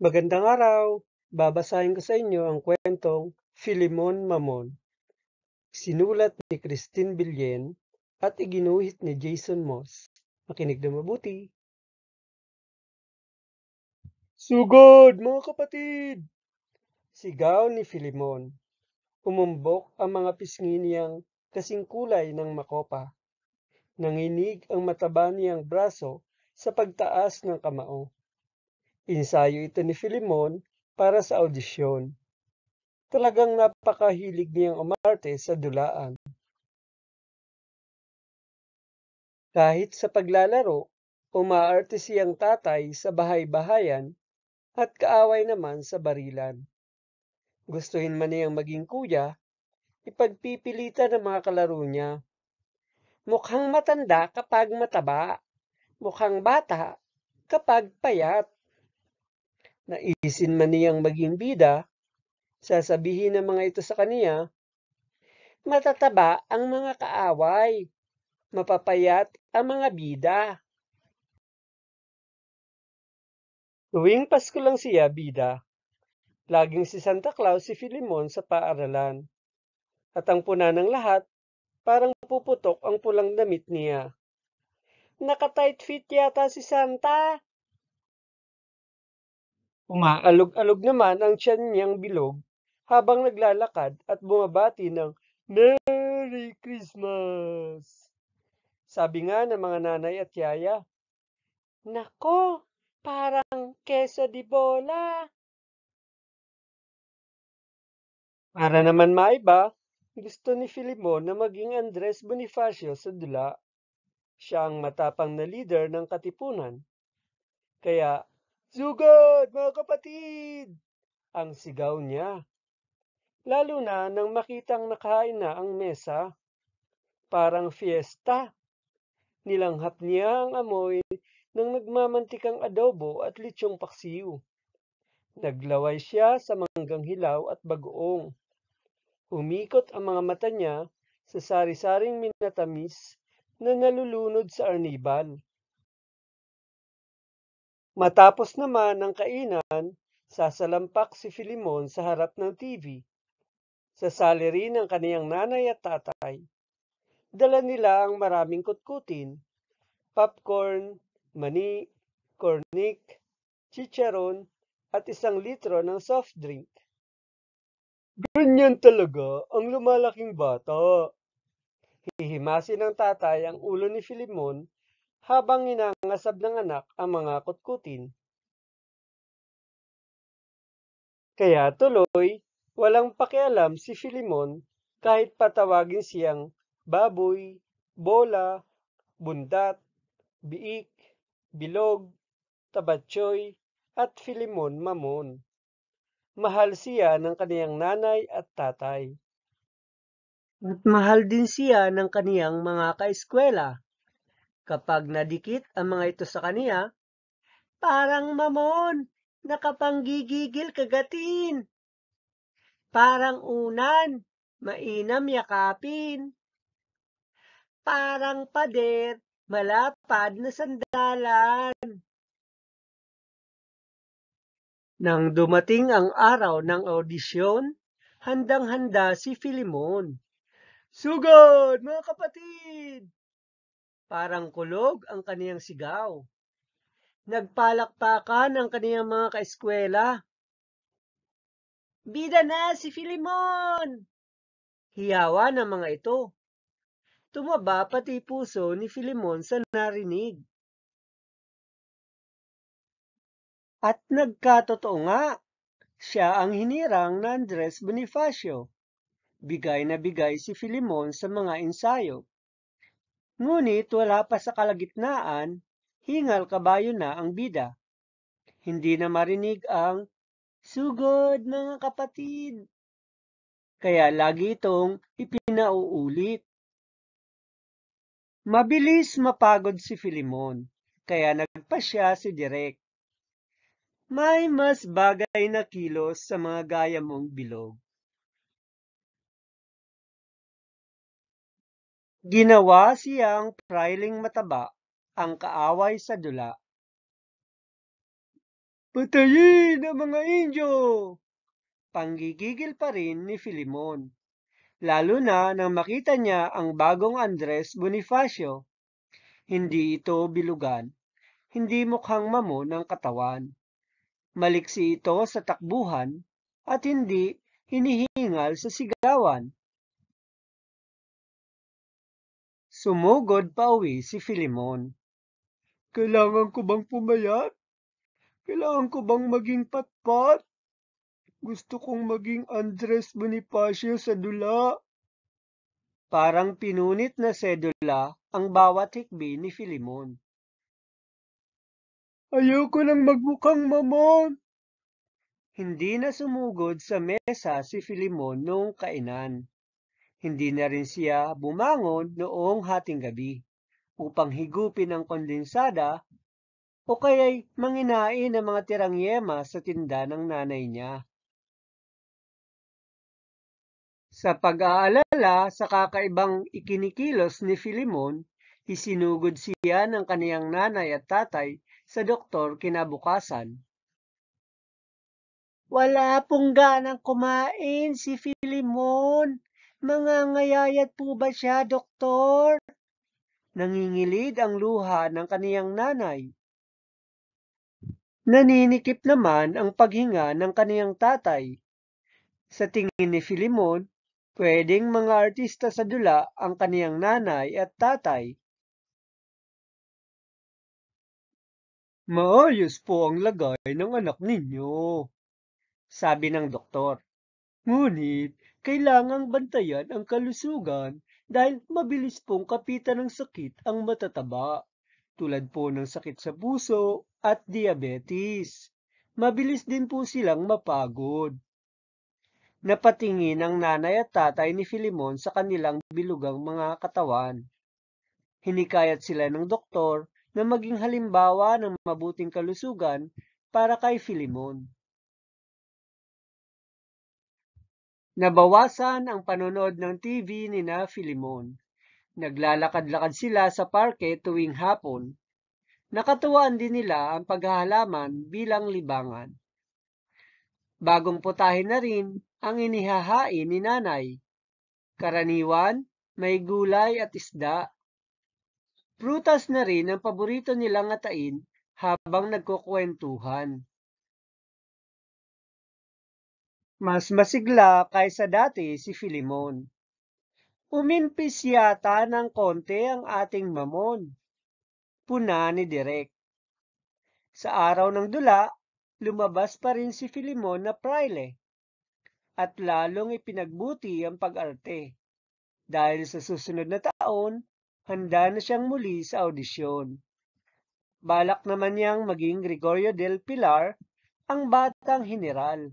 Magandang araw! Babasahin ko sa inyo ang kwentong Filemon Mamon, sinulat ni Christine Billen at iginuhit ni Jason Moss. Makinig na mabuti. Sugod, mga kapatid! Sigaw ni Filemon. Umumbok ang mga pisngi niyang kasing kulay ng makopa. Nanginig ang mataba niyang braso sa pagtaas ng kamao. Ensayo ito ni Filemon para sa audisyon. Talagang napakahilig niyang umarte sa dulaan. Kahit sa paglalaro, umaarte siyang tatay sa bahay-bahayan at kaaway naman sa barilan. Gustuhin man niyang maging kuya, ipagpipilitan ng mga kalaro niya. Mukhang matanda kapag mataba, mukhang bata kapag payat. Naisin man niyang maging bida, sasabihin ng mga ito sa kaniya, matataba ang mga kaaway, mapapayat ang mga bida. Tuwing Pasko lang siya bida, laging si Santa Claus si Filemon sa paaralan. At ang puna ng lahat, parang puputok ang pulang damit niya. Naka-tight fit yata si Santa. Umaalog-alog naman ang tiyan niyang bilog habang naglalakad at bumabati ng Merry Christmas! Sabi nga ng mga nanay at yaya, Nako, parang keso di bola. Para naman maiba, gusto ni Filemon na maging Andres Bonifacio sa dula. Siya ang matapang na leader ng katipunan. Kaya, Sugod, mga kapatid! Ang sigaw niya. Lalo na nang makitang nakain na ang mesa. Parang fiesta. Nilanghap niya ang amoy ng nagmamantikang adobo at litsyong paksiw. Naglaway siya sa manggang hilaw at bagoong. Umikot ang mga mata niya sa sari-saring minatamis na nalulunod sa arnibal. Matapos naman ang kainan, sasalampak si Filemon sa harap ng TV. Sasali rin ang kaniyang nanay at tatay. Dala nila ang maraming kutkutin, popcorn, mani, cornic, chicharon, at 1 litro ng soft drink. Ganyan talaga ang lumalaking bata. Hihimasin ng tatay ang ulo ni Filemon habang inangasab ng anak ang mga kutkutin. Kaya tuloy, walang pakialam si Filemon kahit patawagin siyang baboy, bola, bundat, biik, bilog, tabatsoy, at Filemon Mamon. Mahal siya ng kaniyang nanay at tatay. At mahal din siya ng kaniyang mga kaeskwela. Kapag nadikit ang mga ito sa kaniya, parang mamon, nakapanggigigil kagatin. Parang unan, mainam yakapin. Parang pader, malapad na sandalan. Nang dumating ang araw ng audisyon, handang-handa si Filemon. Sugod, mga kapatid! Parang kulog ang kaniyang sigaw. Nagpalakpakan ang kaniyang mga kaeskwela. Bida na si Filemon! Hiyawa ng mga ito. Tumaba pati puso ni Filemon sa narinig. At nagkatotoo nga, siya ang hinirang na Andres Bonifacio. Bigay na bigay si Filemon sa mga ensayo. Ngunit wala pa sa kalagitnaan, hingal kabayo na ang bida. Hindi na marinig ang sugod mga kapatid. Kaya lagi itong ipinauulit. Mabilis mapagod si Filemon, kaya nagpasya si Direk. May mas bagay na kilos sa mga gaya mong bilog. Ginawa siyang prailing mataba, ang kaaway sa dula. Patayin ang mga Indio! Panggigigil pa rin ni Filimon, lalo na nang makita niya ang bagong Andres Bonifacio. Hindi ito bilugan, hindi mukhang mamon ng katawan. Maliksi ito sa takbuhan at hindi hinihingal sa sigawan. Sumugod pa uwi si Filimon. Kailangan ko bang pumayat? Kailangan ko bang maging patpat? Gusto kong maging Andres Bonifacio sa dula. Parang pinunit na sedula ang bawat hikbi ni Filimon. Ayoko nang magmukhang mamon. Hindi na sumugod sa mesa si Filimon noong kainan. Hindi na rin siya bumangon noong hating gabi upang higupin ang kondensada o kaya'y manginain ang mga tirang yema sa tinda ng nanay niya. Sa pag-aalala sa kakaibang ikinikilos ni Filimon, isinugod siya ng kaniyang nanay at tatay sa doktor kinabukasan. Wala pong ganang kumain si Filimon. Mangangayayat po ba siya, doktor? Nangingilid ang luha ng kaniyang nanay. Naninikip naman ang paghinga ng kaniyang tatay. Sa tingin ni Filimon, pwedeng mga artista sa dula ang kaniyang nanay at tatay. Maayos po ang lagay ng anak ninyo, sabi ng doktor. Ngunit, kailangang bantayan ang kalusugan dahil mabilis pong kapitan ng sakit ang matataba, tulad po ng sakit sa puso at diabetes. Mabilis din po silang mapagod. Napatingin ang nanay at tatay ni Filimon sa kanilang bilugang mga katawan. Hinikayat sila ng doktor na maging halimbawa ng mabuting kalusugan para kay Filimon. Nabawasan ang panonood ng TV ni na Filimon. Naglalakad-lakad sila sa parke tuwing hapon. Nakatuwaan din nila ang paghahalaman bilang libangan. Bagong putahe na rin ang inihahain ni nanay. Karaniwan, may gulay at isda. Prutas na rin ang paborito nilang ngatain habang nagkukwentuhan. Mas masigla kaysa dati si Filimon. Uminpis yata ng konti ang ating mamon. Puna ni Direk. Sa araw ng dula, lumabas pa rin si Filimon na praile at lalong ipinagbuti ang pag-arte. Dahil sa susunod na taon, handa na siyang muli sa audisyon. Balak naman niyang maging Gregorio del Pilar, ang batang general.